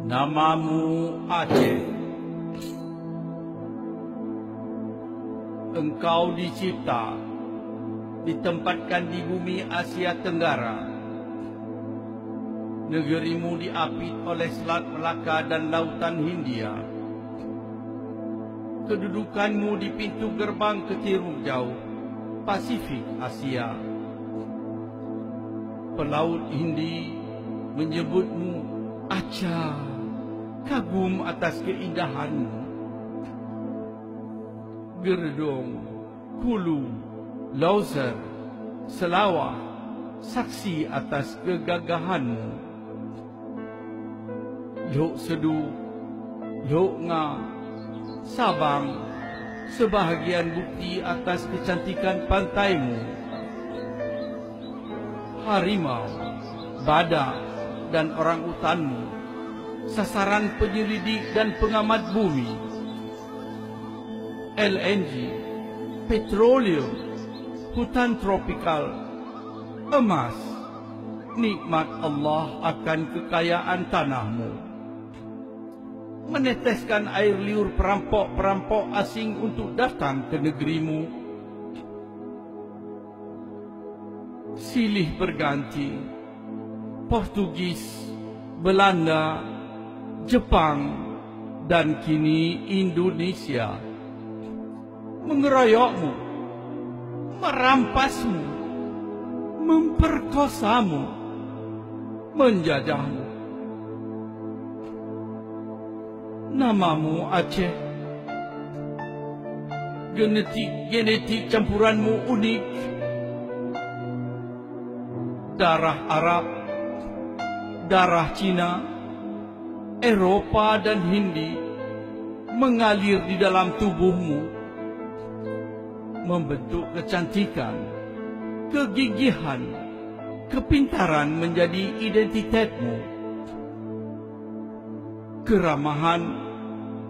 Namamu Aceh. Engkau dicipta, ditempatkan di bumi Asia Tenggara. Negerimu diapit oleh Selat Melaka dan Lautan Hindia. Kedudukanmu di pintu gerbang ke Tiruk Jauh, Pasifik Asia. Pelaut Hindi menyebutmu Aceh, kagum atas keindahanmu. Gerdung, Kulu, Lauser, Selawah saksi atas kegagahanmu. Lok Sedu, Lok Nga, Sabang, sebahagian bukti atas kecantikan pantaimu. Harimau, badak dan orang utanmu, sasaran penyelidik dan pengamat bumi. LNG, petroleum, hutan tropikal, emas, nikmat Allah akan kekayaan tanahmu. Meneteskan air liur perampok-perampok asing untuk datang ke negerimu. Silih berganti, Portugis, Belanda, Jepang dan kini Indonesia mengeroyokmu, merampasmu, memperkosamu, menjajahmu. Namamu Aceh. Genetik campuranmu unik. Darah Arab, darah Cina, Eropa dan Hindi mengalir di dalam tubuhmu, membentuk kecantikan, kegigihan, kepintaran menjadi identitasmu. Keramahan,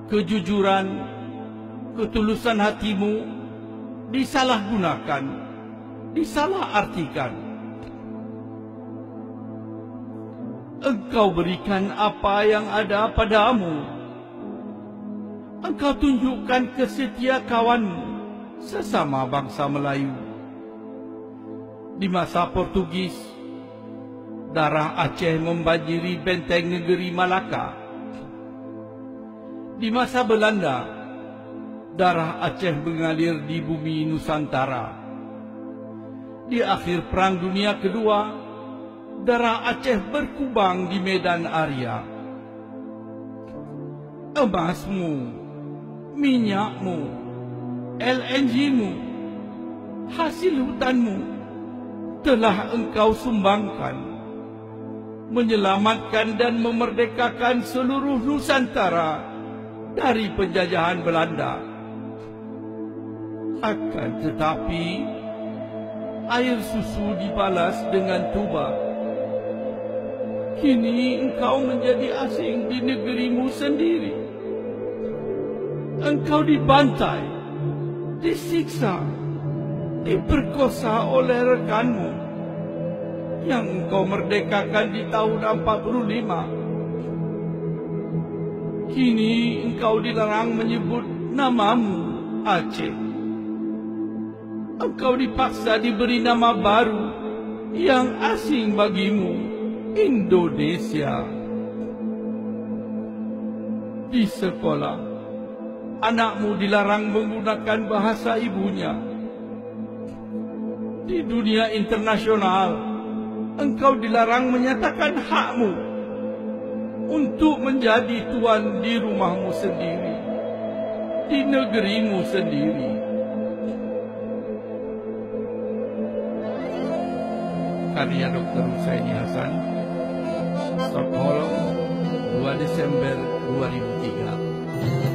kejujuran, ketulusan hatimu disalahgunakan, disalahartikan. Engkau berikan apa yang ada padamu. Engkau tunjukkan kesetia kawanmu sesama bangsa Melayu. Di masa Portugis, darah Aceh membanjiri benteng negeri Malaka. Di masa Belanda, darah Aceh mengalir di bumi Nusantara. Di akhir Perang Dunia Kedua, darah Aceh berkubang di medan Arya. Emasmu, minyakmu, LNG-mu, hasil hutanmu telah engkau sumbangkan, menyelamatkan dan memerdekakan seluruh Nusantara dari penjajahan Belanda. Akan tetapi, air susu dibalas dengan tuba. Kini engkau menjadi asing di negerimu sendiri. Engkau dibantai, disiksa, diperkosa oleh rekanmu yang engkau merdekakan di tahun 45. Kini engkau dilarang menyebut namamu Aceh. Engkau dipaksa diberi nama baru yang asing bagimu, Indonesia. Di sekolah, anakmu dilarang menggunakan bahasa ibunya. Di dunia internasional, engkau dilarang menyatakan hakmu untuk menjadi tuan di rumahmu sendiri, di negerimu sendiri. Karya Dr. Husaini Hasan, Stockholm, 2 Desember 2003.